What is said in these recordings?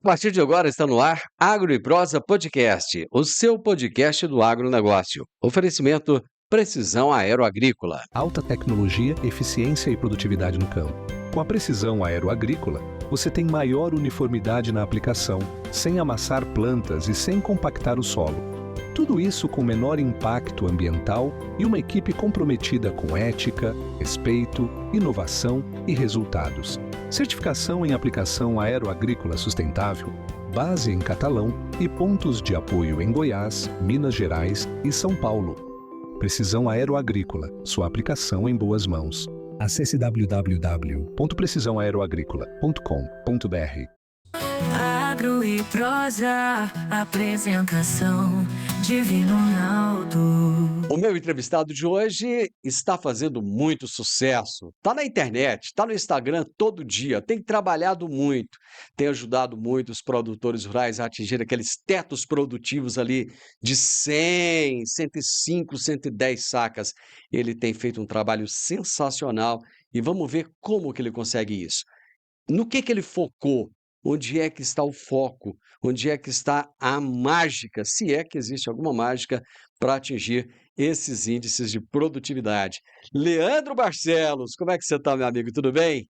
A partir de agora está no ar Agro e Prosa Podcast, o seu podcast do agronegócio. Oferecimento Precisão Aeroagrícola. Alta tecnologia, eficiência e produtividade no campo. Com a precisão aeroagrícola, você tem maior uniformidade na aplicação, sem amassar plantas e sem compactar o solo. Tudo isso com menor impacto ambiental e uma equipe comprometida com ética, respeito, inovação e resultados. Certificação em aplicação aeroagrícola sustentável, base em Catalão e pontos de apoio em Goiás, Minas Gerais e São Paulo. Precisão Aeroagrícola, sua aplicação em boas mãos. Acesse www.precisãoaeroagrícola.com.br. Agro e Prosa, apresentação Divino Ronaldo. O meu entrevistado de hoje está fazendo muito sucesso. Está na internet, está no Instagram todo dia, tem trabalhado muito, tem ajudado muito os produtores rurais a atingir aqueles tetos produtivos ali de 100, 105, 110 sacas. Ele tem feito um trabalho sensacional e vamos ver como que ele consegue isso. No que ele focou? Onde é que está o foco? Onde é que está a mágica? Se é que existe alguma mágica para atingir esses índices de produtividade. Leandro Barcelos, como é que você está, meu amigo? Tudo bem?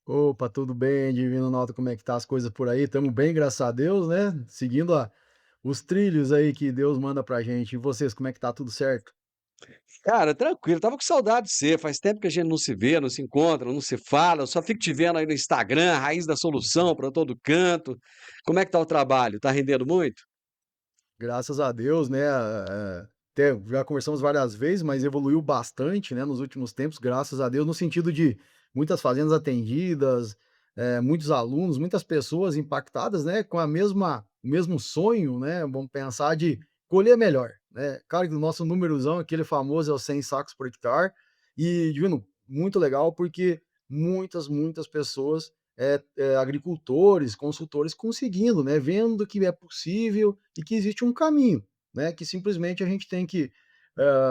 Opa, tudo bem, Divino Ronaldo? Como é que tá as coisas por aí? Tamo bem, graças a Deus, né? Seguindo os trilhos aí que Deus manda pra gente. E vocês, como é que tá? Tudo certo? Cara, tranquilo, tava com saudade de você. Faz tempo que a gente não se vê, não se encontra, não se fala. Eu só fico te vendo aí no Instagram, Raiz da Solução para todo canto. Como é que tá o trabalho? Tá rendendo muito? Graças a Deus, né? Até já conversamos várias vezes, mas evoluiu bastante, né, nos últimos tempos, graças a Deus, no sentido de muitas fazendas atendidas, muitos alunos, muitas pessoas impactadas, né, com o mesmo sonho, né? Vamos pensar de colher melhor, né? Claro que o nosso númerozão, aquele famoso, é os 100 sacos por hectare. E, Divino, muito legal, porque muitas pessoas, agricultores, consultores conseguindo, né, vendo que é possível e que existe um caminho, né, que simplesmente a gente tem que,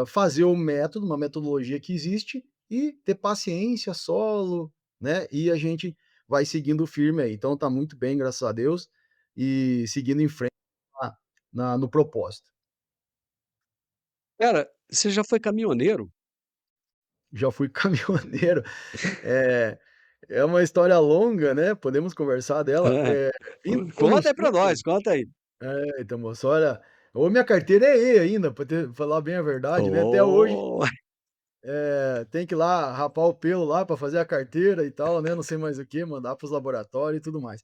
fazer o método, uma metodologia que existe e ter paciência, solo, né, e a gente vai seguindo firme aí. Então tá muito bem, graças a Deus, e seguindo em frente no propósito. Cara, você já foi caminhoneiro? Já fui caminhoneiro, eh, é uma história longa, né, podemos conversar dela. Indo no Conta aí pra sul. nós, conta aí. Então, moço, olha, ou minha carteira é E ainda, pra falar bem a verdade, né, até hoje, Oh, tem que ir lá rapar o pelo lá para fazer a carteira e tal, né, não sei mais o que, mandar para os laboratórios e tudo mais.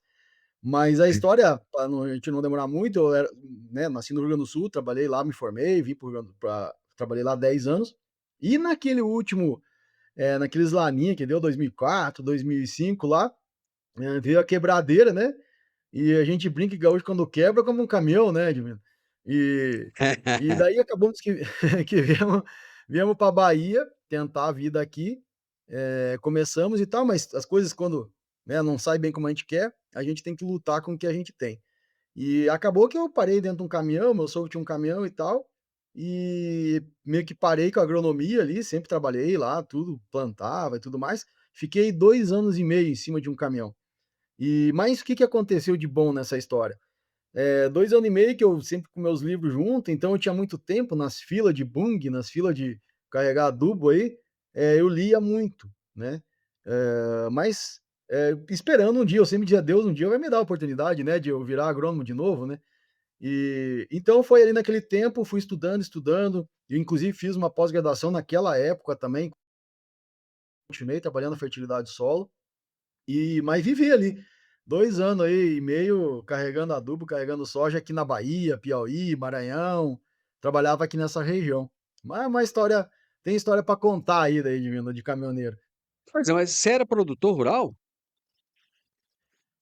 Mas a história, pra a gente não demorar muito, eu era, né, nasci no Rio Grande do Sul, trabalhei lá, me formei, vim para o Rio Grande pra trabalhei lá 10 anos, e naquele último, naqueles laninha que deu 2004, 2005 lá, veio a quebradeira, né, e a gente brinca que gaúcho quando quebra como um caminhão, né, Edmilson. E e daí acabamos que que viemos pra Bahia tentar a vida aqui, começamos e tal, mas as coisas quando, né, não sai bem como a gente quer, a gente tem que lutar com o que a gente tem. E acabou que eu parei dentro de um caminhão, meu sogro tinha um caminhão e tal, e meio que parei com a agronomia ali, sempre trabalhei lá, tudo, plantava e tudo mais. Fiquei 2 anos e meio em cima de um caminhão. Mas o que que aconteceu de bom nessa história? 2 anos e meio que eu sempre com meus livros junto, então eu tinha muito tempo nas filas de bung, nas filas de carregar adubo aí, eu lia muito, né. Mas, esperando um dia, eu sempre dizia: "Deus um dia vai me dar a oportunidade, né, de eu virar agrônomo de novo, né". E então foi ali naquele tempo, fui estudando, estudando, eu inclusive fiz uma pós-graduação naquela época também, continuei trabalhando na fertilidade do solo. Mas vivi ali 2 anos aí e meio carregando adubo, carregando soja aqui na Bahia, Piauí, Maranhão, trabalhava aqui nessa região. Mas é uma história, tem história para contar aí daí de caminhoneiro. pois é, mas você era produtor rural?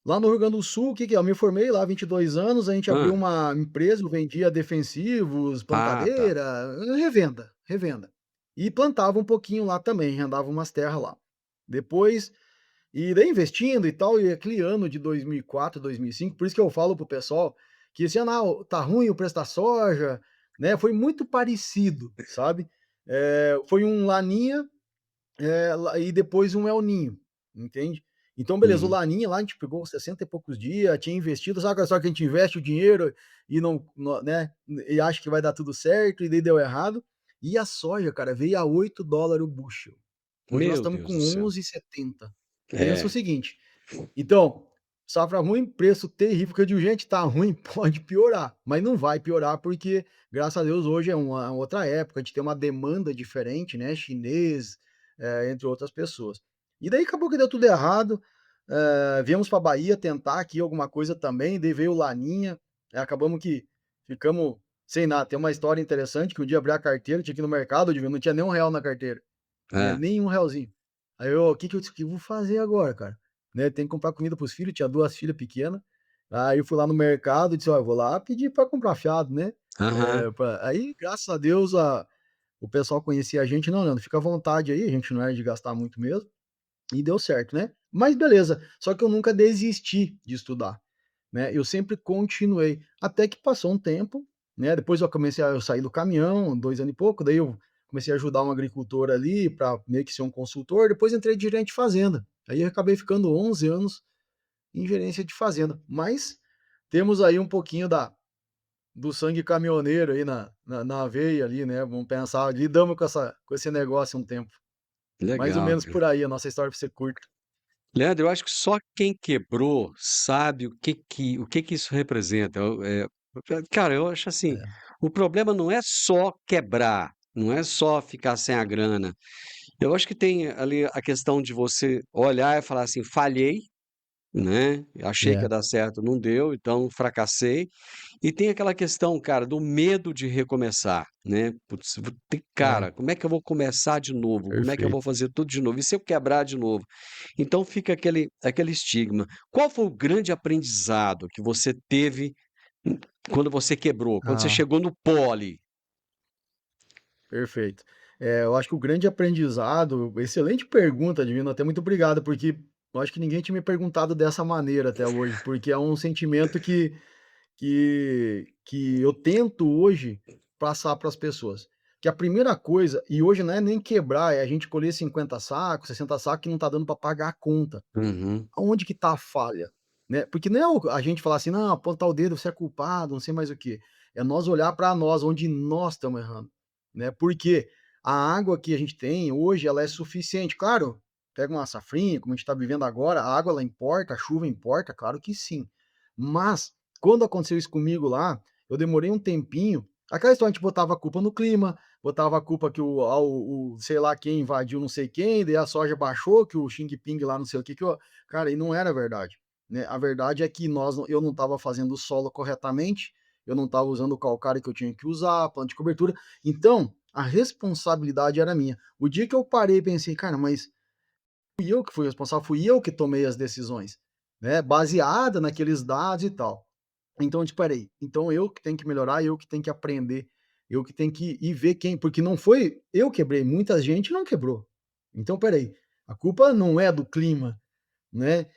Lá no Rio Grande do Sul, o que que é, eu me formei lá 22 anos, a gente abriu Hã. uma empresa, eu vendia defensivos, Ah, tá. plantadeira, revenda. E plantava um pouquinho lá também, arrendava umas terras lá. Depois, e daí investindo e tal, e aquele ano de 2004, 2005, por isso que eu falo pro pessoal que esse ano: "Ah, tá ruim o preço da soja", né, foi muito parecido, sabe. Foi um Laninha, lá e depois um El Ninho, entende. Então, beleza, o Uhum. Laninha lá a gente pegou 60 e poucos dias, tinha investido, sabe aquela história que a gente investe o dinheiro e não, né, e acha que vai dar tudo certo e daí deu errado. E a soja, cara, veio a $8 o bushel. Hoje nós Meu estamos Deus com do céu. 11,70. Pensa o É. seguinte, então, safra ruim, preço terrível, que eu digo: "Gente, tá ruim, pode piorar", mas não vai piorar, porque, graças a Deus, hoje é uma outra época, a gente tem uma demanda diferente, né, chinês, entre outras pessoas. E daí acabou que deu tudo errado, viemos pra Bahia tentar aqui alguma coisa também, daí veio o Laninha, acabamos que ficamos sem nada. Tem uma história interessante que um dia abri a carteira, tinha que ir no mercado, Edil, não tinha nem R$1 na carteira, né, Hã. nem um realzinho. Aí eu: "Que eu vou fazer agora, cara?", né, tem que comprar comida para os filhos, tinha 2 filhas pequena, aí eu fui lá no mercado e disse: "Olha, eu vou lá pedir para comprar fiado, né". Aham. Pra aí, graças a Deus, o pessoal conhecia a gente: "Não, Leandro, fica à vontade aí", a gente não era de gastar muito mesmo, e deu certo, né. Mas beleza, só que eu nunca desisti de estudar, né, eu sempre continuei, até que passou um tempo, né, depois eu saí do caminhão, 2 anos e pouco, daí eu comecei a ajudar um agricultor ali para meio que ser um consultor, depois entrei de gerente de fazenda, aí eu acabei ficando 11 anos em gerência de fazenda, mas temos aí um pouquinho da do sangue caminhoneiro aí na veia ali, né, vamos pensar, lidamos com esse negócio um tempo. Mais ou Legal, menos cara. por aí a nossa história para ser curta. Leandro, eu acho que só quem quebrou sabe o que que isso representa. Cara, eu acho assim, É, o problema não é só quebrar, não é só ficar sem a grana. Eu acho que tem ali a questão de você olhar e falar assim: "Falhei, né, achei que ia é, dar certo, não deu, então fracassei". E tem aquela questão, cara, do medo de recomeçar, né. Putz, é, cara, como é que eu vou começar de novo? Como é que eu vou perfeito. fazer tudo de novo? E se eu quebrar de novo? Então fica aquele estigma. Qual foi o grande aprendizado que você teve, quando você quebrou, quando você Ah, chegou no pó ali? perfeito. Eu acho que o grande aprendizado excelente pergunta, Divino, até muito obrigado, porque eu acho que ninguém tinha me perguntado dessa maneira até hoje, porque é um sentimento que eu tento hoje passar para as pessoas. Que a primeira coisa e hoje não é nem quebrar, é a gente colher 50 sacos, 60 sacos que não está dando para pagar a conta. Uhum. Aonde que está a falha? Né, porque não é a gente falar assim: "Não, apontar o dedo, você é culpado, não sei mais o quê". É nós olhar para nós, onde nós estamos errando, né, porque a água que a gente tem hoje, ela é suficiente. Claro, pega uma safrinha, como a gente está vivendo agora, a água ela importa, a chuva importa, claro que sim. Mas, quando aconteceu isso comigo lá, eu demorei um tempinho, aquela história, a gente botava a culpa no clima, botava a culpa que o sei lá quem invadiu não sei quem, daí a soja baixou, que o Xing Ping lá não sei o que que o cara, e não era verdade, né. A verdade é que eu não estava fazendo o solo corretamente, eu não estava usando o calcário que eu tinha que usar, plano de cobertura, então a responsabilidade era minha. O dia que eu parei e pensei: "Cara, mas fui eu que fui responsável, fui eu que tomei as decisões, né, baseada naqueles dados e tal". Então, eu parei. Então eu que tenho que melhorar, eu que tenho que aprender, eu que tenho que ir ver quem porque não foi eu quebrei, muita gente não quebrou. Então espera aí, a culpa não é do clima, né,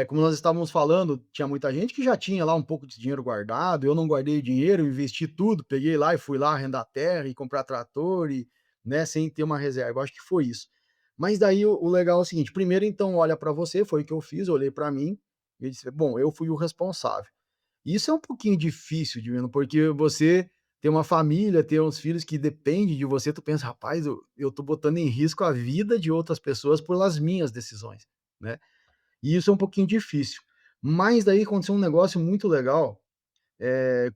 como nós estávamos falando, tinha muita gente que já tinha lá um pouco de dinheiro guardado, eu não guardei dinheiro, investi tudo, peguei lá e fui lá arrendar terra e comprar trator e, né, sem ter uma reserva, acho que foi isso. Mas daí o legal é o seguinte, primeiro então olha para você, foi o que eu fiz, olhei para mim e disse: "Bom, eu fui o responsável". Isso é um pouquinho difícil, Divino, porque você tem uma família, tem uns filhos que dependem de você, tu pensa: "Rapaz, eu tô botando em risco a vida de outras pessoas pelas minhas decisões", né. E isso é um pouquinho difícil. Mas daí aconteceu um negócio muito legal,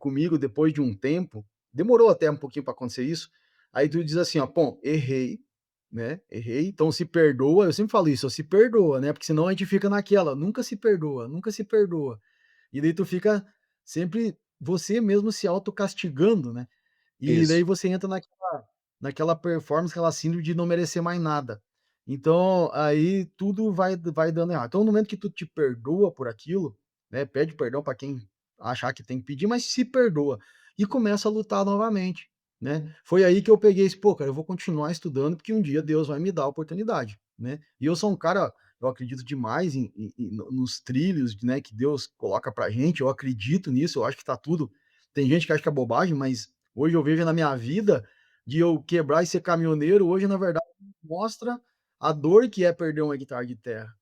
comigo depois de um tempo, demorou até um pouquinho para acontecer isso, aí tu diz assim ó: "Bom, errei, né, errei, então se perdoa", eu sempre falo isso, ó, se perdoa, né, porque senão a gente fica naquela, nunca se perdoa, nunca se perdoa. E daí tu fica sempre você mesmo se autocastigando, né. E daí Isso. você entra naquela performance, aquela síndrome de não merecer mais nada. Então, aí tudo vai dando errado. Então, no momento que tu te perdoa por aquilo, né, pede perdão para quem achar que tem que pedir, mas se perdoa e começa a lutar novamente, né. Foi aí que eu peguei esse: "Pô, cara, eu vou continuar estudando, porque um dia Deus vai me dar a oportunidade", né. E eu sou um cara, eu acredito demais nos trilhos, né, que Deus coloca pra gente, eu acredito nisso, eu acho que tá tudo tem gente que acha que é bobagem, mas hoje eu vejo na minha vida, de eu quebrar e ser caminhoneiro, hoje na verdade mostra a dor que é perder 1 hectare de terra,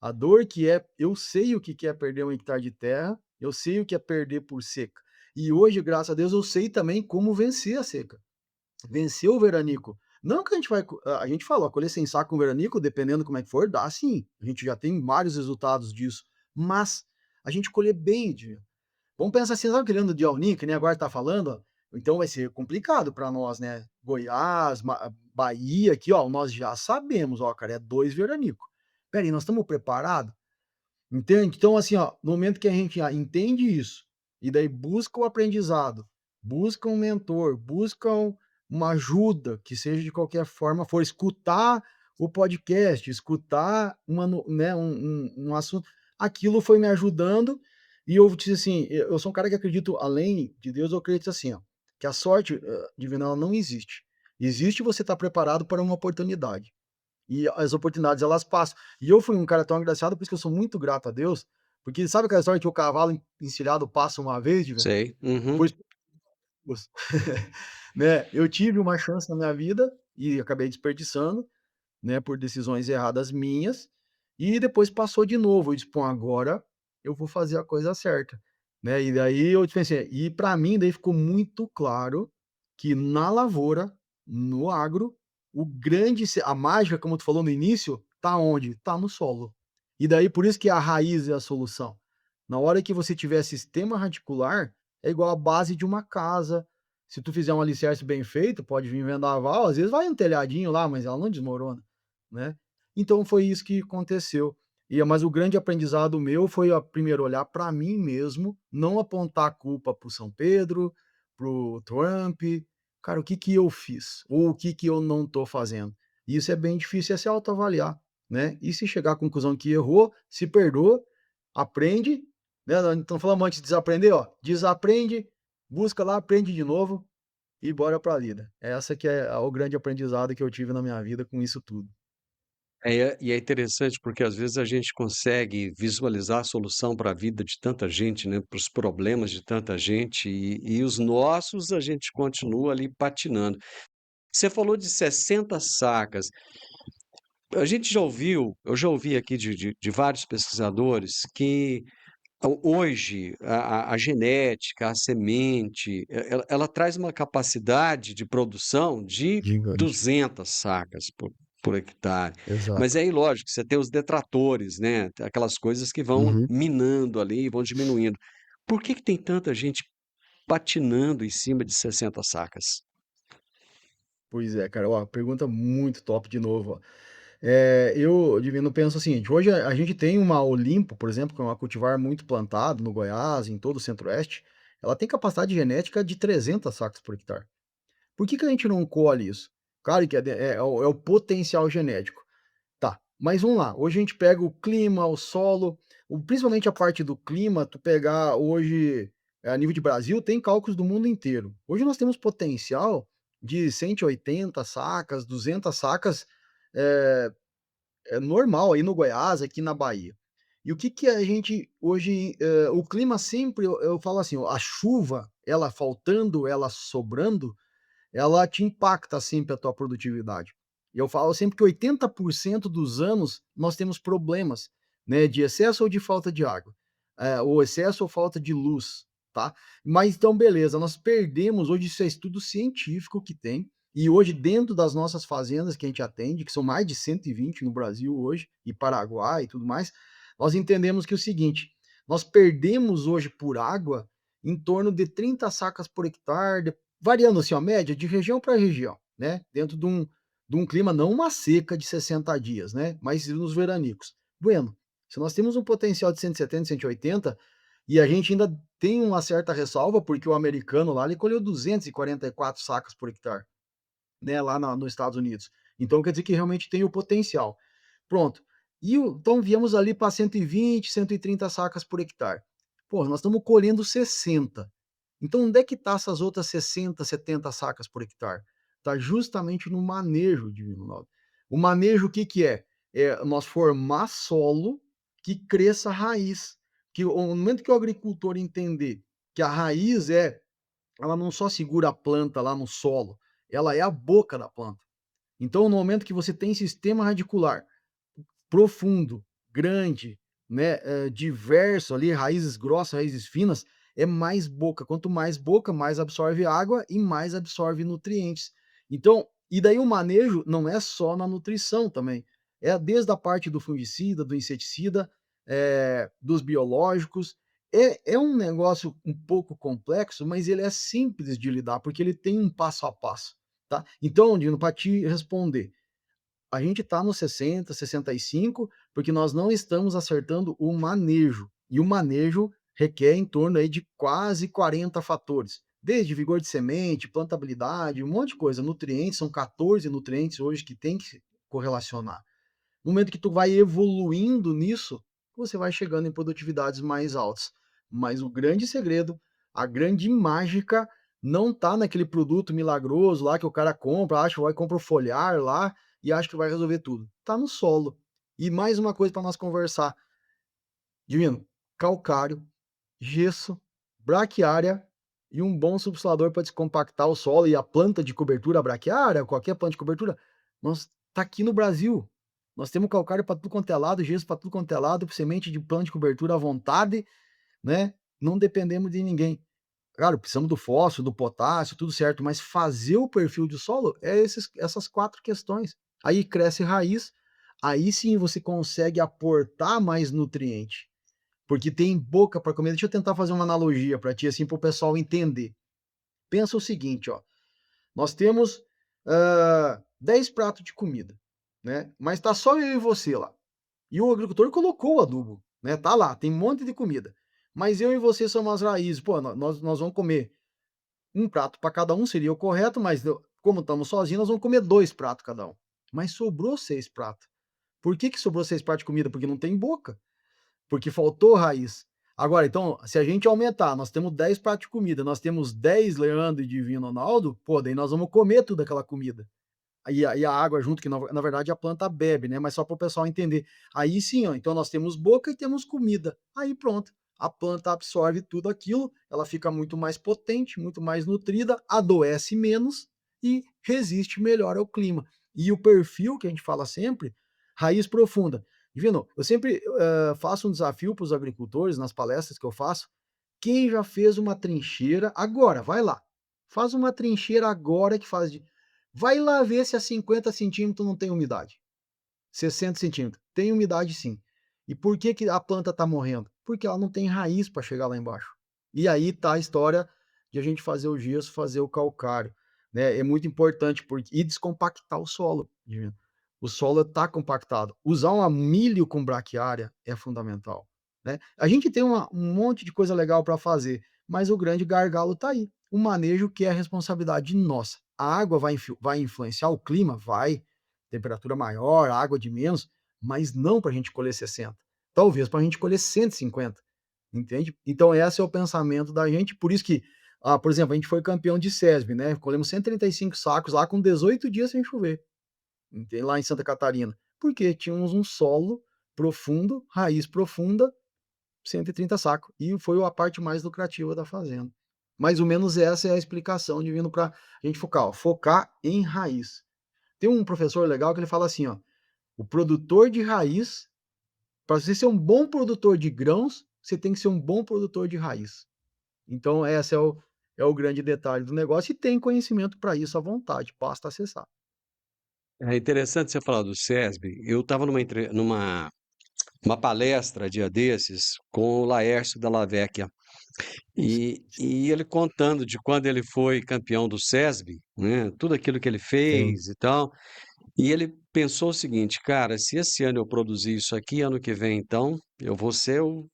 A dor que é eu sei o que é perder 1 hectare de terra, eu sei o que é perder por seca. E hoje, graças a Deus, eu sei também como vencer a seca, vencer o veranico. Não que a gente vai a gente falou, colher sem saco com veranico, dependendo como é que for, dá sim, a gente já tem vários resultados disso, mas a gente colher bem, vamos pensar assim, sabe aquele ano de El Niño, que nem agora tá falando, ó, então vai ser complicado para nós, né, Goiás, Bahia aqui, ó, nós já sabemos, ó, cara, é 2 veranico. Espera aí, nós estamos preparados? Entende? Então, assim, ó, no momento que a gente entende isso, e daí busca o aprendizado, busca um mentor, busca uma ajuda, que seja de qualquer forma, for escutar o podcast, escutar né, um assunto, aquilo foi me ajudando, e eu disse assim, eu sou um cara que acredito, além de Deus, eu acredito assim, ó, que a sorte divina ela não existe. Existe você estar preparado para uma oportunidade. E as oportunidades elas passam. E eu fui um cara tão agraciado, por isso que eu sou muito grato a Deus, porque sabe aquela história que o cavalo encilhado passa uma vez, Diver? Sei. Uhum. Foi isso. Né, eu tive uma chance na minha vida e acabei desperdiçando, né, por decisões erradas minhas, e depois passou de novo. Eu disse: "Pô, agora eu vou fazer a coisa certa", né. E daí eu pensei e para mim daí ficou muito claro que na lavoura, no agro, o grande se a mágica, como tu falou no início, tá onde? Tá no solo. E daí por isso que a raiz é a solução. Na hora que você tiver sistema radicular, é igual a base de uma casa. Se tu fizer um alicerce bem feito, pode vir vendaval, às vezes vai um telhadinho lá, mas ela não desmorona, né. Então foi isso que aconteceu. Mas o grande aprendizado meu foi, primeiro olhar para mim mesmo, não apontar a culpa para o São Pedro, para o Trump. Cara, o que que eu fiz? Ou o que que eu não estou fazendo? Isso é bem difícil, é se autoavaliar, né. E se chegar à conclusão que errou, se perdoa, aprende, né, então falamos antes de desaprender, ó, desaprende, busca lá, aprende de novo e bora pra lida. Essa que é o grande aprendizado que eu tive na minha vida com isso tudo. E é interessante porque às vezes a gente consegue visualizar a solução para a vida de tanta gente, né, para os problemas de tanta gente e os nossos a gente continua ali patinando. Você falou de 60 sacas. A gente já ouviu, eu já ouvi aqui de vários pesquisadores que hoje a genética, a semente, ela traz uma capacidade de produção de Gigante. 200 sacas por hectare. Mas Exato. aí, lógico, você tem os detratores, né, aquelas coisas que vão Uhum. minando ali, vão diminuindo. Por que que tem tanta gente patinando em cima de 60 sacas? Pois é, cara, ó, pergunta muito top de novo, ó. Eu, Divino, penso o seguinte, hoje a gente tem uma Olimpo, por exemplo, que é uma cultivar muito plantado no Goiás, em todo o centro-oeste, ela tem capacidade genética de 300 sacas por hectare. Por que que a gente não colhe isso? Claro que é o potencial genético. Tá, mas vamos lá, hoje a gente pega o clima, o solo, principalmente a parte do clima, tu pegar hoje, a nível de Brasil, tem cálculos do mundo inteiro. Hoje nós temos potencial de 180 sacas, 200 sacas, eh, é normal aí no Goiás, aqui na Bahia. E o que que a gente hoje, o clima sempre eu falo assim, ó, a chuva, ela faltando, ela sobrando, ela te impacta sempre a tua produtividade. E eu falo sempre que 80% dos anos nós temos problemas, né, de excesso ou de falta de água, ou excesso ou falta de luz, tá. Mas então beleza, nós perdemos hoje isso é estudo científico que tem, e hoje dentro das nossas fazendas que a gente atende, que são mais de 120 no Brasil hoje, e Paraguai e tudo mais, nós entendemos que é o seguinte, nós perdemos hoje por água em torno de 30 sacas por hectare, variando assim, a média de região para região, né, dentro de um clima, não uma seca de 60 dias, né, mas nos veranicos. Bueno, se nós temos um potencial de 170, 180, e a gente ainda tem uma certa ressalva, porque o americano lá, ele colheu 244 sacas por hectare, né, lá nos Estados Unidos. Então quer dizer que realmente tem o potencial. Pronto. Então viemos ali para 120, 130 sacas por hectare. Pô, nós estamos colhendo 60. Então onde é que tá essas outras 60, 70 sacas por hectare? Tá justamente no manejo, Divino Ronaldo. O manejo o que que é? É nós formar solo que cresça raiz. Que o momento que o agricultor entender que a raiz ela não só segura a planta lá no solo, ela é a boca da planta. Então no momento que você tem sistema radicular profundo, grande, né, diverso ali, raízes grossas, raízes finas, é mais boca. Quanto mais boca, mais absorve água e mais absorve nutrientes. Então, e daí o manejo não é só na nutrição também, é desde a parte do fungicida, do inseticida, dos biológicos. É um negócio um pouco complexo, mas ele é simples de lidar, porque ele tem um passo a passo, tá. Então, Dino, para te responder, a gente está no 60, 65, porque nós não estamos acertando o manejo. E o manejo requer em torno aí de quase 40 fatores, desde vigor de semente, plantabilidade, um monte de coisa, nutrientes, são 14 nutrientes hoje que tem que se correlacionar. No momento que tu vai evoluindo nisso, você vai chegando em produtividades mais altas. Mas o grande segredo, a grande mágica, não está naquele produto milagroso lá que o cara compra, acha, vai compra o foliar lá e acha que vai resolver tudo. Está no solo. E mais uma coisa para nós conversar, Divino, calcário, gesso, braquiária e um bom subsolador para descompactar o solo e a planta de cobertura braquiária, qualquer planta de cobertura, nós tá aqui no Brasil. Nós temos calcário para tudo quanto é lado, gesso para tudo quanto é lado, semente de planta de cobertura à vontade, né? Não dependemos de ninguém. Claro, precisamos do fósforo, do potássio, tudo certo, mas fazer o perfil de solo é essas 4 questões. Aí cresce raiz, aí sim você consegue aportar mais nutriente. Porque tem boca para comer. Deixa eu tentar fazer uma analogia para ti, assim, para o pessoal entender. Pensa o seguinte, ó, nós temos 10 pratos de comida, né? Mas tá só eu e você lá. E o agricultor colocou o adubo, né? Tá lá, tem um monte de comida. Mas eu e você somos as raízes. Pô, nós vamos comer um prato para cada um, seria o correto, mas como estamos sozinhos, nós vamos comer 2 pratos cada um. Mas sobrou 6 pratos. Por que sobrou 6 pratos de comida? Porque não tem boca. Porque faltou raiz. Agora, então, se a gente aumentar, nós temos 10 pratos de comida, nós temos 10 Leandro e Divino Ronaldo, pô, daí nós vamos comer tudo aquela comida. E a água junto, que na verdade a planta bebe, né? Mas só para o pessoal entender. Aí sim, ó, então nós temos boca e temos comida. Aí pronto. A planta absorve tudo aquilo, ela fica muito mais potente, muito mais nutrida, adoece menos e resiste melhor ao clima. E o perfil que a gente fala sempre, raiz profunda. Divino, eu sempre faço um desafio para os agricultores nas palestras que eu faço. Quem já fez uma trincheira, agora, vai lá. Faz uma trincheira agora que faz de. Vai lá ver se a 50 centímetros não tem umidade. 60 centímetros. Tem umidade sim. E por que a planta está morrendo? Porque ela não tem raiz para chegar lá embaixo. E aí está a história de a gente fazer o gesso, fazer o calcário. Né? É muito importante e descompactar o solo. O solo está compactado. Usar um milho com braquiária é fundamental. Né? A gente tem um monte de coisa legal para fazer, mas o grande gargalo está aí. O manejo que é a responsabilidade nossa. A água vai influenciar o clima? Vai. Temperatura maior, água de menos, mas não para a gente colher 60. Talvez para a gente colher 150. Entende? Então, esse é o pensamento da gente. Por isso que, por exemplo, a gente foi campeão de SESB, né? Colhemos 135 sacos lá com 18 dias sem chover. Entende? Lá em Santa Catarina. Porque tínhamos um solo profundo, raiz profunda, 130 sacos. E foi a parte mais lucrativa da fazenda. Mais ou menos essa é a explicação de vindo para a gente focar. Ó, focar em raiz. Tem um professor legal que ele fala assim, ó, o produtor de raiz, para você ser um bom produtor de grãos, você tem que ser um bom produtor de raiz. Então, esse é o grande detalhe do negócio e tem conhecimento para isso à vontade, basta acessar. É interessante você falar do SESB. Eu estava numa uma palestra dia desses com o Laércio Della Vecchia e ele contando de quando ele foi campeão do SESB, né, tudo aquilo que ele Sim. fez e tal. E ele pensou o seguinte, cara, se esse ano eu produzir isso aqui, ano que vem, então, eu vou ser o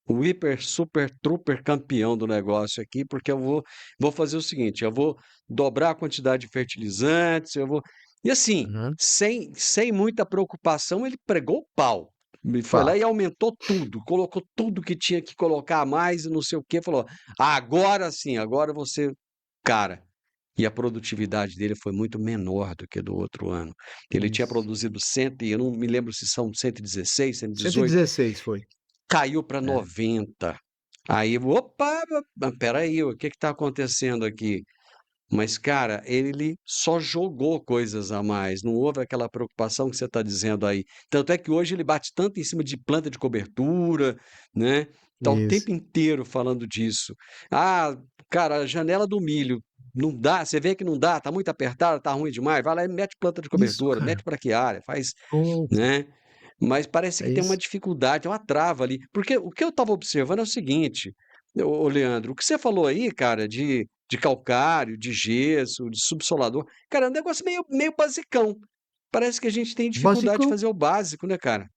hiper, super, trooper campeão do negócio aqui, porque eu vou fazer o seguinte, eu vou dobrar a quantidade de fertilizantes, eu vou. E assim, Uhum. sem muita preocupação, ele pregou o pau. Ele foi lá Tá. e aumentou tudo, colocou tudo que tinha que colocar a mais e não sei o quê, falou: agora sim, agora você, cara. E a produtividade dele foi muito menor do que do outro ano. Ele tinha Isso. produzido 100, eu não me lembro se são 116, 118, 116 foi. caiu para É. 90. Aí, opa, espera aí, o que está acontecendo aqui? Mas, cara, ele só jogou coisas a mais, não houve aquela preocupação que você está dizendo aí. Tanto é que hoje ele bate tanto em cima de planta de cobertura, né, tá o Isso. tempo inteiro falando disso. "Ah, cara, a janela do milho, não dá, você vê que não dá, tá muito apertada, tá ruim demais, vai lá e mete planta de Isso, cobertura, cara. mete braquiária, faz", Pronto. né. Mas parece É que tem uma isso. dificuldade, tem uma trava ali. Porque o que eu estava observando é o seguinte, ô Leandro, o que você falou aí, cara, de calcário, de gesso, de subsolador, cara, é um negócio meio basicão. Parece que a gente tem dificuldade de Basicão. fazer o básico, né, cara?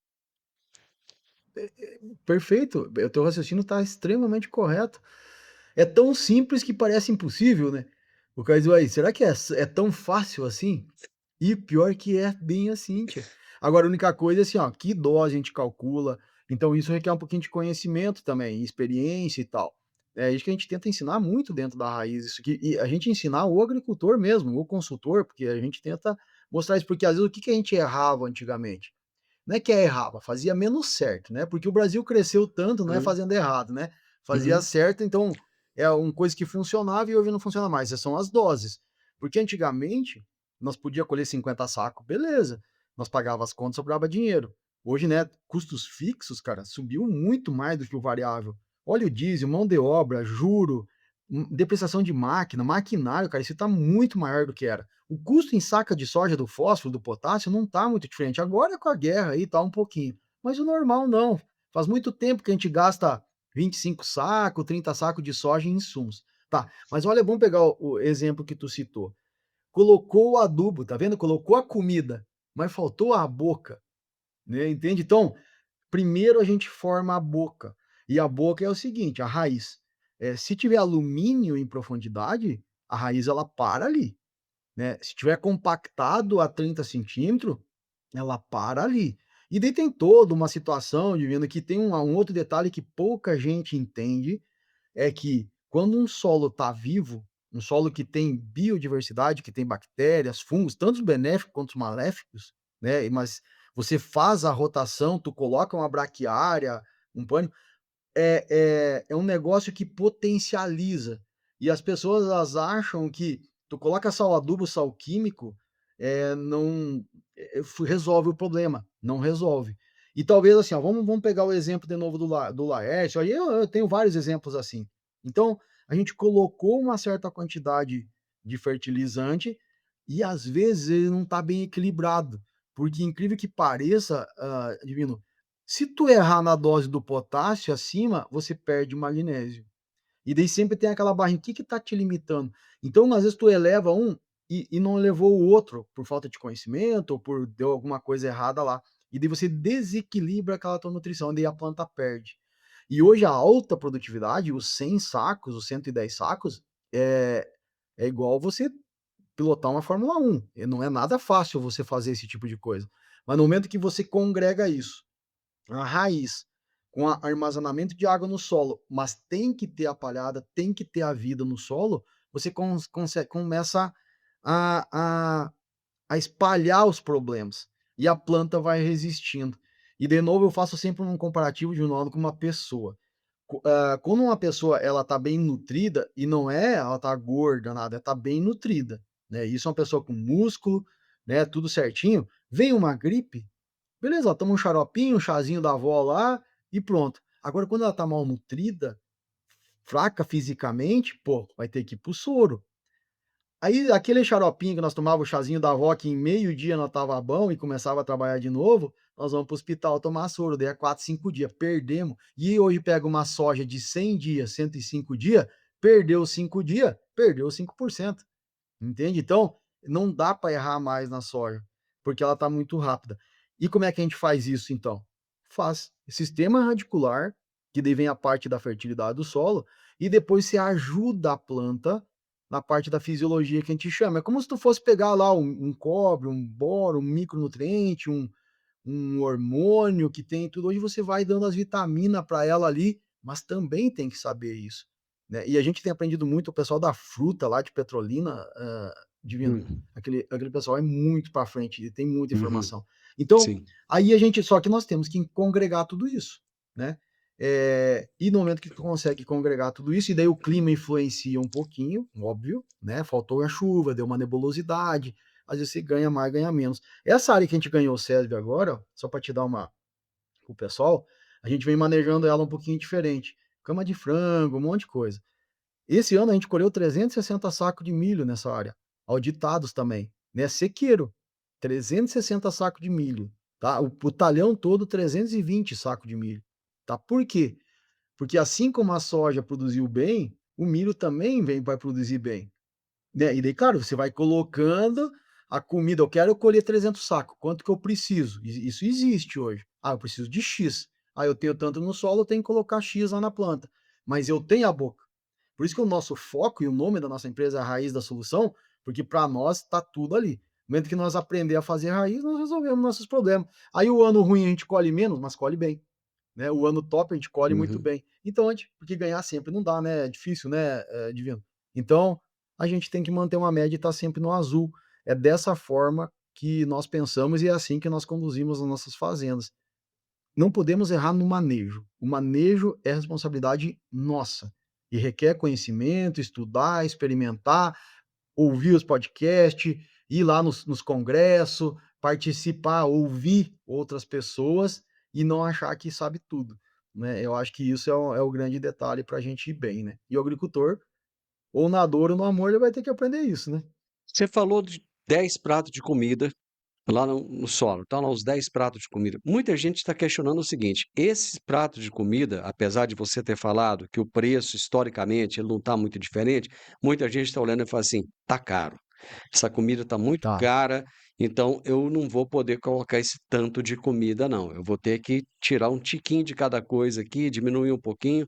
Perfeito. O teu raciocínio está extremamente correto. É tão simples que parece impossível, né. O cara diz: "Uai, será que é tão fácil assim?" E pior que é bem assim, tchê. Agora a única coisa é assim, ó, que dose a gente calcula, então isso requer um pouquinho de conhecimento também, experiência e tal. É isso que a gente tenta ensinar muito dentro da Raiz, isso aqui e a gente ensinar o agricultor mesmo, o consultor, porque a gente tenta mostrar isso, porque às vezes o que que a gente errava antigamente? Não é que errava, fazia menos certo, né, porque o Brasil cresceu tanto, não é Hum, fazendo errado, né, fazia uhum, certo, então é uma coisa que funcionava e hoje não funciona mais, são as doses. Porque antigamente, nós podia colher 50 sacos, beleza, nós pagava as contas, sobrava dinheiro. Hoje, né, custos fixos, cara, subiu muito mais do que o variável. Óleo diesel, mão de obra, juro, depreciação de máquina, maquinário, cara, isso tá muito maior do que era. O custo em saca de soja do fósforo, do potássio, não tá muito diferente. Agora com a guerra aí tá um pouquinho, mas o normal não. Faz muito tempo que a gente gasta 25 sacos, 30 sacos de soja em insumos. Tá, mas olha, vamos pegar o exemplo que tu citou. Colocou o adubo, tá vendo? Colocou a comida, mas faltou a boca, né, entende? Então, primeiro a gente forma a boca, e a boca é o seguinte, a raiz, se tiver alumínio em profundidade, a raiz ela para ali, né, se tiver compactado a 30 centímetros, ela para ali. E daí tem toda uma situação de vendo que tem um outro detalhe que pouca gente entende, é que quando um solo está vivo, um solo que tem biodiversidade, que tem bactérias, fungos, tanto os benéficos quanto os maléficos, né, mas você faz a rotação, tu coloca uma braquiária, um pânico, é um negócio que potencializa. E as pessoas elas acham que tu coloca sal adubo, sal químico, não, resolve o problema, não resolve. E talvez assim, ó, vamos pegar o exemplo de novo do Laércio, aí eu tenho vários exemplos assim. Então, a gente colocou uma certa quantidade de fertilizante e às vezes ele não está bem equilibrado, porque incrível que pareça, Divino, se tu errar na dose do potássio acima, você perde magnésio. E daí sempre tem aquela barrinha, o que que tá te limitando? Então, às vezes, tu eleva um e não elevou o outro, por falta de conhecimento ou por deu alguma coisa errada lá. E daí você desequilibra aquela tua nutrição, daí a planta perde. E hoje a alta produtividade, os 100 sacos, os 110 sacos, é, é igual você pilotar uma Fórmula 1. E não é nada fácil você fazer esse tipo de coisa. Mas no momento que você congrega isso, a raiz, com armazenamento de água no solo, mas tem que ter a palhada, tem que ter a vida no solo, você começa a, a, a espalhar os problemas e a planta vai resistindo. E de novo eu faço sempre um comparativo de um modo com uma pessoa. Quando uma pessoa ela tá bem nutrida, e não é ela tá gorda, nada, ela tá bem nutrida, né? Isso é uma pessoa com músculo, né? Tudo certinho. Vem uma gripe, beleza, ela toma um xaropinho, um chazinho da avó lá e pronto. Agora quando ela tá malnutrida, fraca fisicamente, pô, vai ter que ir para o soro. Aí aquele xaropinho que nós tomava o chazinho da avó, que em meio-dia nós estava bom e começava a trabalhar de novo, nós vamos para o hospital tomar soro, daí é 4, 5 dias, perdemos. E hoje pega uma soja de 100 dias, 105 dias, perdeu 5 dias, perdeu 5%. Entende? Então, não dá para errar mais na soja, porque ela está muito rápida. E como é que a gente faz isso então? Faz sistema radicular, que daí vem a parte da fertilidade do solo, e depois você ajuda a planta na parte da fisiologia que a gente chama. É como se tu fosse pegar lá um cobre, um boro, um micronutriente, um hormônio que tem tudo. Hoje você vai dando as vitaminas para ela ali, mas também tem que saber isso, né? E a gente tem aprendido muito, o pessoal da fruta lá de Petrolina, Divino, hum, aquele pessoal é muito para frente e tem muita uhum, informação. Então, sim. aí a gente só que nós temos que congregar tudo isso, né? E no momento que tu consegue congregar tudo isso, e daí o clima influencia um pouquinho, óbvio, né? Faltou a chuva, deu uma nebulosidade, às vezes você ganha mais, ganha menos. Essa área que a gente ganhou o SESB agora, só para te dar uma o pessoal, a gente vem manejando ela um pouquinho diferente. Cama de frango, um monte de coisa. Esse ano a gente colheu 360 sacos de milho nessa área, auditados também, né? Sequeiro, 360 sacos de milho, tá? O talhão todo, 320 sacos de milho, tá? Por quê? Porque assim como a soja produziu bem, o milho também vai produzir bem, né? E daí, claro, você vai colocando a comida. Eu quero colher 300 sacos. Quanto que eu preciso? Isso existe hoje. Ah, eu preciso de X. Ah, eu tenho tanto no solo, eu tenho que colocar X lá na planta. Mas eu tenho a boca. Por isso que o nosso foco e o nome da nossa empresa é a Raiz da Solução, porque para nós está tudo ali. No momento que nós aprender a fazer raiz, nós resolvemos nossos problemas. Aí o ano ruim a gente colhe menos, mas colhe bem, né? O ano top a gente colhe muito Uhum. bem. Então, porque ganhar sempre não dá, né? É difícil, né, Divino? Então, a gente tem que manter uma média e estar sempre no azul. É dessa forma que nós pensamos e é assim que nós conduzimos as nossas fazendas. Não podemos errar no manejo. O manejo é responsabilidade nossa e requer conhecimento, estudar, experimentar, ouvir os podcasts, ir lá nos congressos, participar, ouvir outras pessoas e não achar que sabe tudo, né? Eu acho que isso é o grande detalhe para a gente ir bem, né? E o agricultor, ou na dor ou no amor, ele vai ter que aprender isso, né? Você falou de 10 pratos de comida lá no solo, estão lá os 10 pratos de comida. Muita gente está questionando o seguinte: esses pratos de comida, apesar de você ter falado que o preço, historicamente, ele não está muito diferente, muita gente está olhando e fala assim: tá caro, essa comida está muito Tá. cara, então eu não vou poder colocar esse tanto de comida, não. Eu vou ter que tirar um tiquinho de cada coisa aqui, diminuir um pouquinho,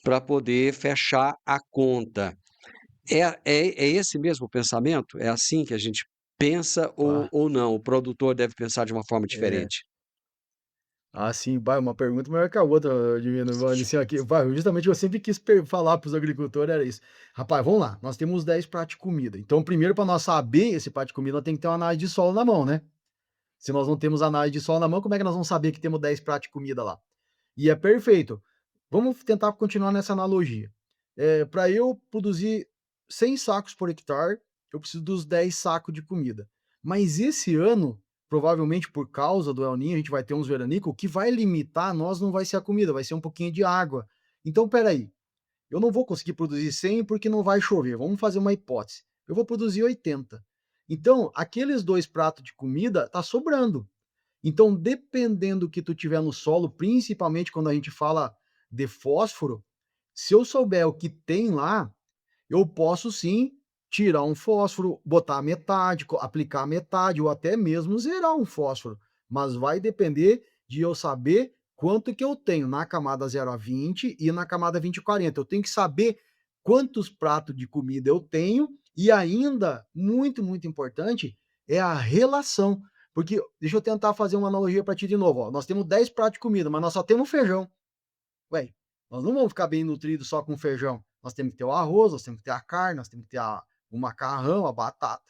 para poder fechar a conta. É esse mesmo o pensamento? É assim que a gente pensa ou Ah, ou não? O produtor deve pensar de uma forma é. diferente? Sim, vai, uma pergunta maior que a outra, Divino. Vai, assim, aqui, vai, justamente eu sempre quis falar para os agricultores, era isso. Rapaz, vamos lá, nós temos 10 pratos de comida. Então, primeiro, para nós saber esse prato de comida, nós tem que ter uma análise de solo na mão, né? Se nós não temos análise de solo na mão, como é que nós vamos saber que temos 10 pratos de comida lá? E é perfeito. Vamos tentar continuar nessa analogia. Para eu produzir 100 sacos por hectare, eu preciso dos 10 sacos de comida. Mas esse ano, provavelmente por causa do El Niño, a gente vai ter uns veranicos, o que vai limitar nós não vai ser a comida, vai ser um pouquinho de água. Então, peraí, eu não vou conseguir produzir 100 porque não vai chover. Vamos fazer uma hipótese. Eu vou produzir 80. Então, aqueles 2 pratos de comida tá sobrando. Então, dependendo do que tu tiver no solo, principalmente quando a gente fala de fósforo, se eu souber o que tem lá, eu posso sim tirar um fósforo, botar metade, aplicar metade ou até mesmo zerar um fósforo. Mas vai depender de eu saber quanto que eu tenho na camada 0 a 20 e na camada 20 a 40. Eu tenho que saber quantos pratos de comida eu tenho e ainda, muito, muito importante, é a relação. Porque, deixa eu tentar fazer uma analogia para ti de novo. Ó. Nós temos 10 pratos de comida, mas nós só temos feijão. Ué, nós não vamos ficar bem nutridos só com feijão. Nós temos que ter o arroz, nós temos que ter a carne, nós temos que ter o macarrão, a batata.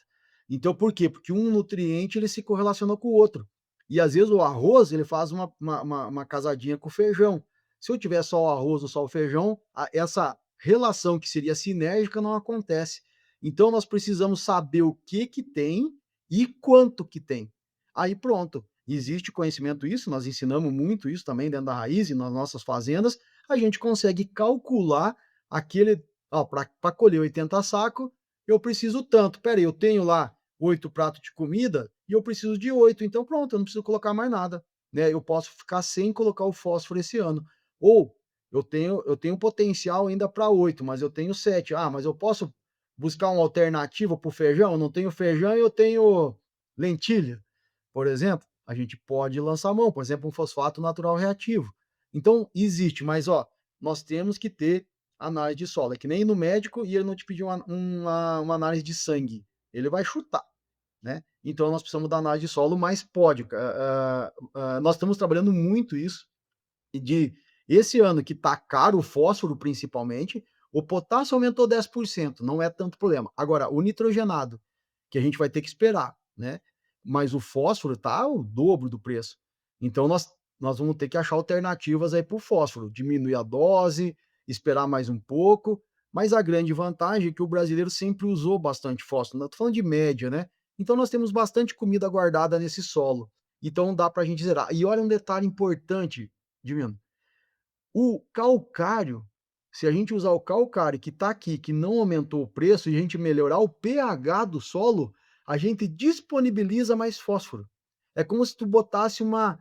Então, por quê? Porque um nutriente ele se correlaciona com o outro. E às vezes o arroz ele faz uma casadinha com o feijão. Se eu tiver só o arroz ou só o feijão, essa relação que seria sinérgica não acontece. Então nós precisamos saber o que tem e quanto que tem. Aí pronto. Existe conhecimento isso, nós ensinamos muito isso também dentro da raiz e nas nossas fazendas, a gente consegue calcular aquele, para colher 80 sacos, eu preciso tanto. Espera aí, eu tenho lá 8 pratos de comida e eu preciso de 8, então pronto, eu não preciso colocar mais nada, né? Eu posso ficar sem colocar o fósforo esse ano. Ou eu tenho potencial ainda para 8, mas eu tenho 7. Ah, mas eu posso buscar uma alternativa para o feijão? Eu não tenho feijão e eu tenho lentilha, por exemplo. A gente pode lançar mão, por exemplo, um fosfato natural reativo. Então, existe, mas ó, nós temos que ter análise de solo. É que nem ir no médico e ele não te pedir uma análise de sangue. Ele vai chutar, né? Então, nós precisamos da análise de solo, mas pode. Nós estamos trabalhando muito isso. E esse ano que está caro, o fósforo principalmente, o potássio aumentou 10%, não é tanto problema. Agora, o nitrogenado, que a gente vai ter que esperar, né? Mas o fósforo tá o dobro do preço. Então nós nós vamos ter que achar alternativas aí para o fósforo, diminuir a dose, esperar mais um pouco, mas a grande vantagem é que o brasileiro sempre usou bastante fósforo, não tô falando de média, né. Então nós temos bastante comida guardada nesse solo, então dá para a gente zerar. E olha um detalhe importante, Divino, o calcário, se a gente usar o calcário que está aqui, que não aumentou o preço, e a gente melhorar o pH do solo, a gente disponibiliza mais fósforo. É como se tu botasse uma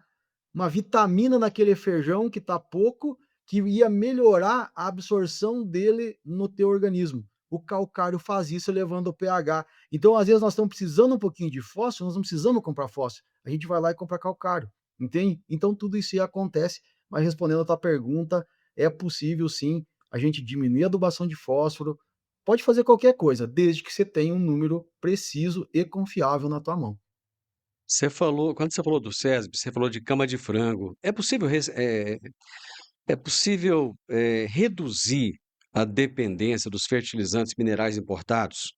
vitamina naquele feijão que está pouco, que ia melhorar a absorção dele no teu organismo. O calcário faz isso elevando o pH. Então, às vezes, nós estamos precisando um pouquinho de fósforo, nós não precisamos comprar fósforo. A gente vai lá e compra calcário, entende? Então, tudo isso aí acontece, mas respondendo a tua pergunta, é possível sim a gente diminuir a adubação de fósforo. Pode fazer qualquer coisa, desde que você tenha um número preciso e confiável na tua mão. Você falou quando você falou do SESB, você falou de cama de frango. É possível, reduzir a dependência dos fertilizantes minerais importados?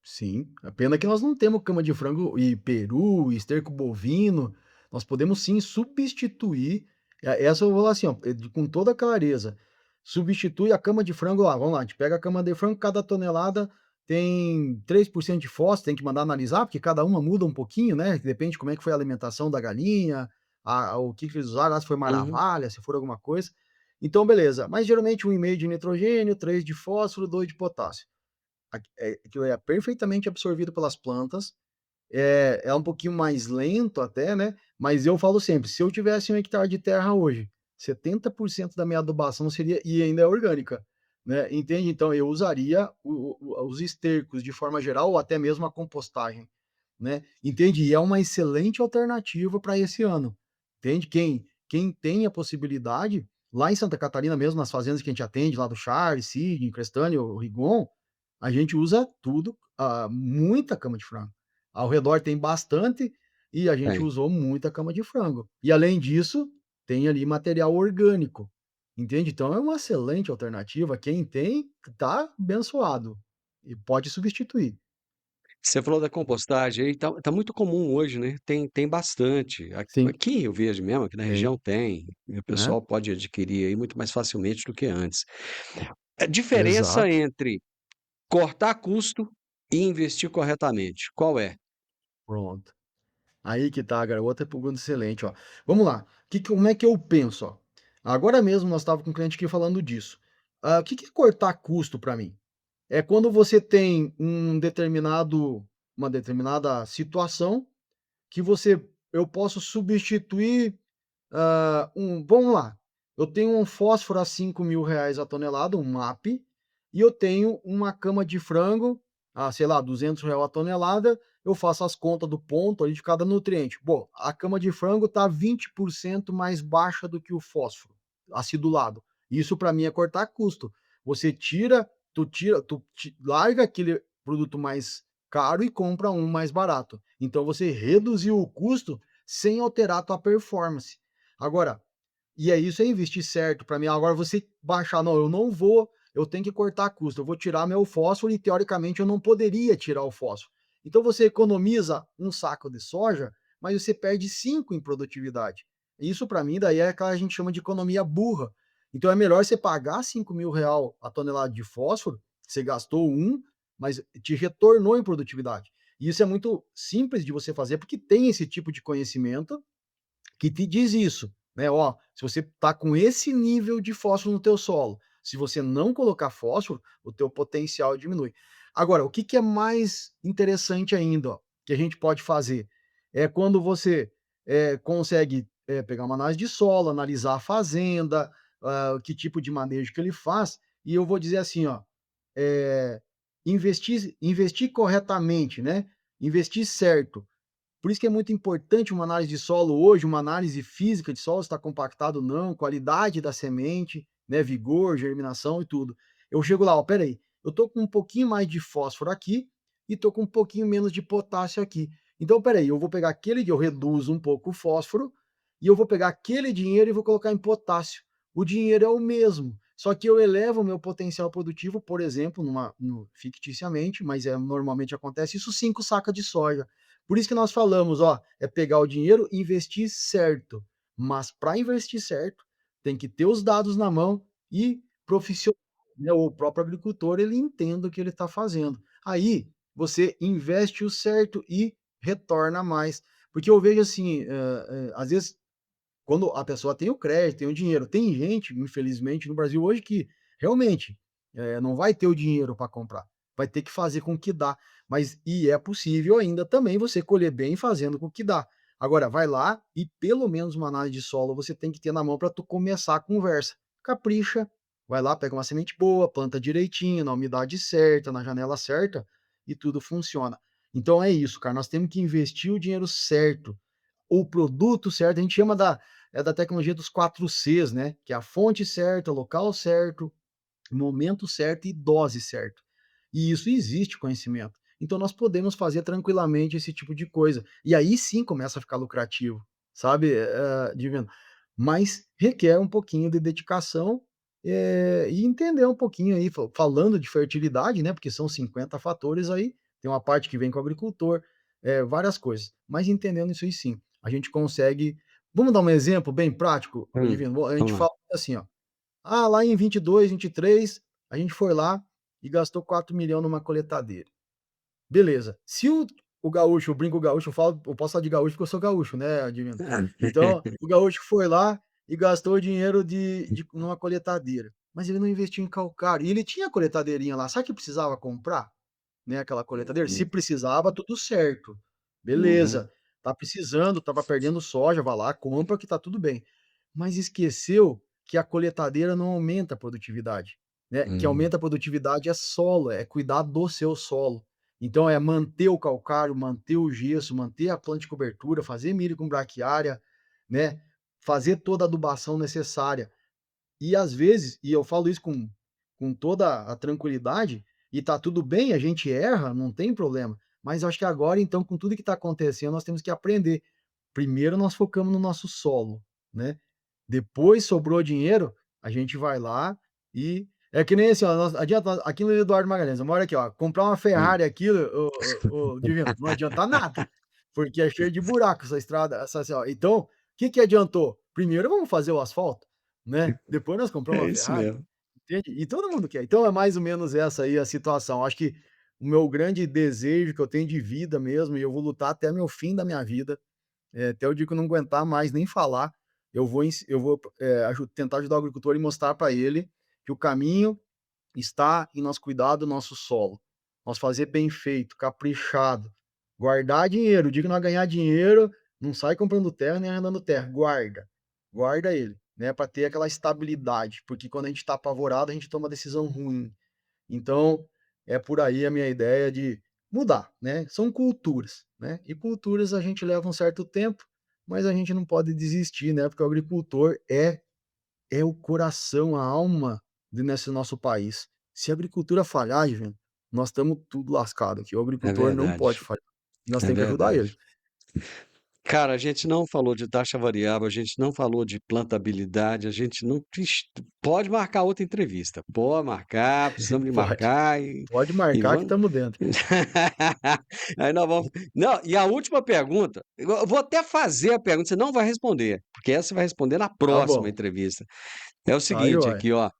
Sim, a pena que nós não temos cama de frango e peru, esterco bovino, nós podemos sim substituir, essa eu vou lá assim, ó, com toda clareza, substitui a cama de frango lá, vamos lá, a gente pega a cama de frango, cada tonelada tem 3% de fósforo, tem que mandar analisar, porque cada uma muda um pouquinho, né, depende como é que foi a alimentação da galinha, o que que eles usaram, se foi Uhum. maravalha, se for alguma coisa, então beleza, mas geralmente 1,5 de nitrogênio, 3 de fósforo, 2 de potássio. Aquilo é perfeitamente absorvido pelas plantas, é um pouquinho mais lento até, né, mas eu falo sempre, se eu tivesse 1 hectare de terra hoje, 70% da minha adubação seria e ainda é orgânica, né, entende? Então eu usaria os estercos de forma geral ou até mesmo a compostagem, né, entende? E é uma excelente alternativa para esse ano, entende? Quem tem a possibilidade, lá em Santa Catarina mesmo, nas fazendas que a gente atende, lá do Charles, Sidney, Crestânia, Rigon, a gente usa tudo, muita cama de frango. Ao redor tem bastante e a gente Tem. usou muita cama de frango. E além disso, tem ali material orgânico, entende? Então é uma excelente alternativa, quem tem, tá abençoado e pode substituir. Você falou da compostagem aí, tá muito comum hoje, né, tem bastante. Sim, Aqui em Rio Verde mesmo, aqui na tem, região tem, e o né. pessoal pode adquirir aí muito mais facilmente do que antes. A diferença Exato, entre cortar custo e investir corretamente, qual é? pronto. Aí que tá, cara, outra pergunta excelente, ó. Vamos lá, como é que eu penso, ó. Agora mesmo nós estava com um cliente aqui falando disso. O que que é cortar custo para mim? É quando você tem uma determinada situação que eu posso substituir, vamos lá, eu tenho um fósforo a R$ 5.000 a tonelada, um MAP, e eu tenho uma cama de frango a, sei lá, R$ 200 a tonelada, eu faço as contas do ponto ali de cada nutriente. Bom, a cama de frango está 20% mais baixa do que o fósforo, acidulado. Isso para mim é cortar custo. Você tira tu ti larga aquele produto mais caro e compra um mais barato. Então você reduziu o custo sem alterar a tua performance. Agora, e é isso, é investir certo para mim. Agora você baixar, não, eu não vou, eu tenho que cortar custo, eu vou tirar meu fósforo e teoricamente eu não poderia tirar o fósforo. Então você economiza um saco de soja, mas você perde 5 em produtividade. Isso para mim daí é aquela que a gente chama de economia burra. Então é melhor você pagar R$ 5.000 a tonelada de fósforo, você gastou um, mas te retornou em produtividade. E isso é muito simples de você fazer, porque tem esse tipo de conhecimento que te diz isso, né? Ó, se você tá com esse nível de fósforo no teu solo, se você não colocar fósforo, o teu potencial diminui. Agora, o que que é mais interessante ainda, ó, que a gente pode fazer, é quando você, consegue, pegar uma análise de solo, analisar a fazenda, que tipo de manejo que ele faz, e eu vou dizer assim, ó, eh, investir corretamente, né, investir certo, por isso que é muito importante uma análise de solo hoje, uma análise física de solo, se está compactado ou não, qualidade da semente, né, vigor, germinação e tudo. Eu chego lá, ó, espera aí, eu tô com um pouquinho mais de fósforo aqui e tô com um pouquinho menos de potássio aqui. Então espera aí, eu vou pegar aquele que eu reduzo um pouco o fósforo e eu vou pegar aquele dinheiro e vou colocar em potássio. O dinheiro é o mesmo, só que eu elevo o meu potencial produtivo, por exemplo, ficticiamente, mas normalmente acontece isso, 5 sacas de soja. Por isso que nós falamos, ó, é pegar o dinheiro e investir certo. Mas para investir certo, tem que ter os dados na mão e profissional, né, o próprio agricultor, ele entenda o que ele está fazendo. Aí, você investe o certo e retorna mais. Porque eu vejo assim, às vezes quando a pessoa tem o crédito, tem o dinheiro. Tem gente, infelizmente, no Brasil hoje que realmente, não vai ter o dinheiro para comprar, vai ter que fazer com o que dá. Mas é possível ainda também você colher bem fazendo com o que dá. Agora vai lá e pelo menos uma análise de solo você tem que ter na mão para tu começar a conversa. Capricha, vai lá, pega uma semente boa, planta direitinho, na umidade certa, na janela certa, e tudo funciona. Então é isso, cara, nós temos que investir o dinheiro certo, o produto certo, a gente chama da tecnologia dos 4 Cs, né, que é a fonte certa, local certo, momento certo e dose certa. E isso existe conhecimento. Então nós podemos fazer tranquilamente esse tipo de coisa. E aí sim começa a ficar lucrativo, sabe, Divino? Mas requer um pouquinho de dedicação, e entender um pouquinho aí, falando de fertilidade, né, porque são 50 fatores aí, tem uma parte que vem com o agricultor, várias coisas. Mas entendendo isso aí sim, a gente consegue. Vamos dar um exemplo bem prático, ô Hum, Divino? A gente vamos lá. fala assim, ó, lá em 22, 23, a gente foi lá e gastou 4 milhões numa coletadeira. Beleza. Se o gaúcho, eu brinco com o gaúcho, eu posso falar de gaúcho porque eu sou gaúcho, né, Divino? Então, o gaúcho foi lá e gastou dinheiro de numa coletadeira, mas ele não investiu em calcário. E ele tinha a coletadeirinha lá, sabe o que precisava comprar? Né, aquela coletadeira? Se precisava, tudo certo. Uhum, Beleza. Tá precisando, estava perdendo soja, vai lá, compra que tá tudo bem. Mas esqueceu que a coletadeira não aumenta a produtividade, né, que uhum, aumenta a produtividade é solo, é cuidar do seu solo. Então é manter o calcário, manter o gesso, manter a planta de cobertura, fazer milho com braquiária, né, fazer toda a adubação necessária. E às vezes, e eu falo isso com toda a tranquilidade, e tá tudo bem, a gente erra, não tem problema, mas eu acho que agora então com tudo que está acontecendo nós temos que aprender. Primeiro nós focamos no nosso solo, né, depois sobrou dinheiro, a gente vai lá e é que nem assim, ó, nós adianta aqui no Eduardo Magalhães, eu moro aqui, ó, comprar uma hum. Ferrari aqui, ô Divino, não adianta nada, porque é cheio de buraco essa estrada, essa assim, ó, então, o que que adiantou? Primeiro vamos fazer o asfalto, né, depois nós compramos É uma isso Ferrari, mesmo. entende? E todo mundo quer. Então é mais ou menos essa aí a situação. Acho que o meu grande desejo que eu tenho de vida mesmo, e eu vou lutar até meu fim da minha vida, até o dia que eu não aguentar mais nem falar, eu vou, tentar ajudar o agricultor e mostrar para ele que o caminho está em nós cuidar do nosso solo, nós fazer bem feito, caprichado, guardar dinheiro. O dia que nós ganhar dinheiro, não sai comprando terra nem arrendando terra, guarda ele, né, para ter aquela estabilidade, porque quando a gente está apavorado, a gente toma decisão ruim. Então, é por aí a minha ideia de mudar, né? São culturas, né? E culturas a gente leva um certo tempo, mas a gente não pode desistir, né? Porque o agricultor é o coração, a alma nesse nosso país. Se a agricultura falhar, gente, nós estamos tudo lascado aqui. O É agricultor não verdade, pode falhar. E nós é temos que ajudar verdade. ele. Cara, a gente não falou de taxa variável, a gente não falou de plantabilidade, a gente não pode marcar outra entrevista, pode marcar, precisamos de Pode. marcar Pode e marcar que vamos estamos dentro. aí nós vamos não, e a última pergunta, eu vou até fazer a pergunta, você não vai responder, porque essa você vai responder na Tá próxima bom. entrevista. É o Tá seguinte joia. aqui, ó,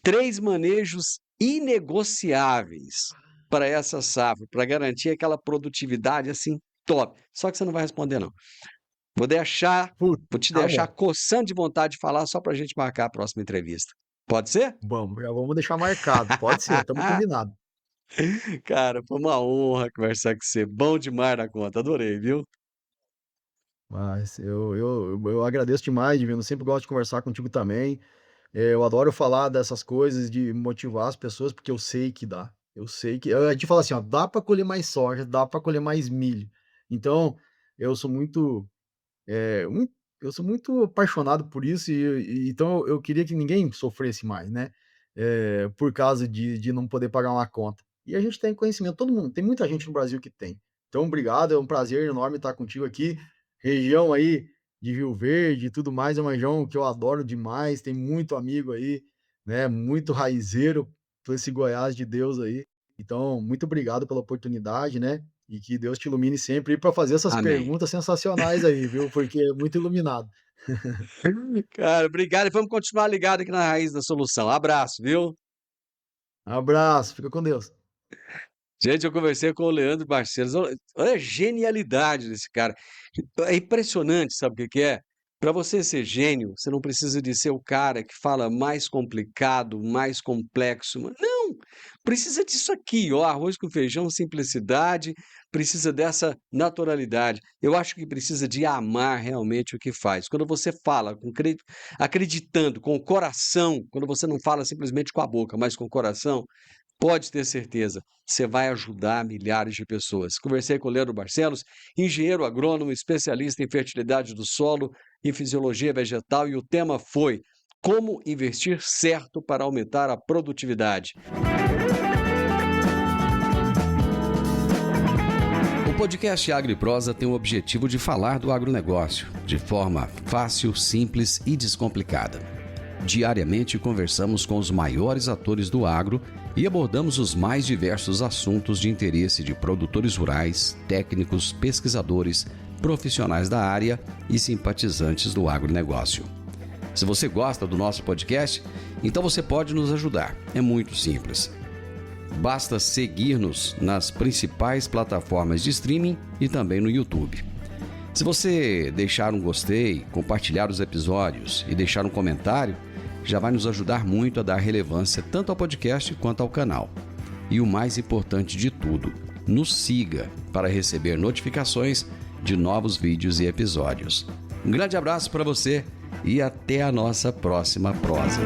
3 manejos inegociáveis para essa safra, para garantir aquela produtividade, assim, top. Só que você não vai responder não. Vou deixar Putz, vou te tá deixar bom. coçando de vontade de falar só para a gente marcar a próxima entrevista. Pode ser? Vamos, já vamos deixar marcado. Pode ser, estamos combinado. Cara, foi uma honra conversar com você, bom demais na conta, adorei, viu. Mas eu agradeço demais, Divino. Eu sempre gosto de conversar contigo também. Eu adoro falar dessas coisas, de motivar as pessoas, porque eu sei que dá. Eu sei que a gente fala assim, ó, dá para colher mais soja, dá para colher mais milho. Então, eu sou muito, eh, mui eu sou muito apaixonado por isso e então eu queria que ninguém sofresse mais, né, por causa de não poder pagar uma conta. E a gente tem conhecimento, todo mundo tem muita gente no Brasil que tem. Então obrigado, é um prazer enorme estar contigo aqui. Região aí de Rio Verde e tudo mais, é uma região que eu adoro demais, tem muito amigo aí, né, muito raizeiro por esse Goiás de Deus aí. Então, muito obrigado pela oportunidade, né, E que Deus te ilumine sempre para fazer essas Amém. perguntas sensacionais aí, viu? Porque é muito iluminado. Cara, obrigado e vamos continuar ligado aqui na Raiz da Solução. Abraço, viu? Abraço, fica com Deus. Gente, eu conversei com o Leandro Barcelos. Olha a genialidade desse cara. É impressionante, sabe o que que é? Para você ser gênio, você não precisa de ser o cara que fala mais complicado, mais complexo. Não! Precisa disso aqui, ó, arroz com feijão, simplicidade, precisa dessa naturalidade. Eu acho que precisa de amar realmente o que faz. Quando você fala acreditando, com o coração, quando você não fala simplesmente com a boca, mas com o coração, pode ter certeza, você vai ajudar milhares de pessoas. Conversei com o Leandro Barcelos, engenheiro agrônomo, especialista em fertilidade do solo e fisiologia vegetal, e o tema foi como investir certo para aumentar a produtividade. O podcast Agro e Prosa tem o objetivo de falar do agronegócio de forma fácil, simples e descomplicada. Diariamente conversamos com os maiores atores do agro e abordamos os mais diversos assuntos de interesse de produtores rurais, técnicos, pesquisadores, profissionais da área e simpatizantes do agronegócio. Se você gosta do nosso podcast, então você pode nos ajudar. É muito simples. Basta seguir-nos nas principais plataformas de streaming e também no YouTube. Se você deixar um gostei, compartilhar os episódios e deixar um comentário, já vai nos ajudar muito a dar relevância tanto ao podcast quanto ao canal. E o mais importante de tudo, nos siga para receber notificações de novos vídeos e episódios. Um grande abraço para você e até a nossa próxima prosa.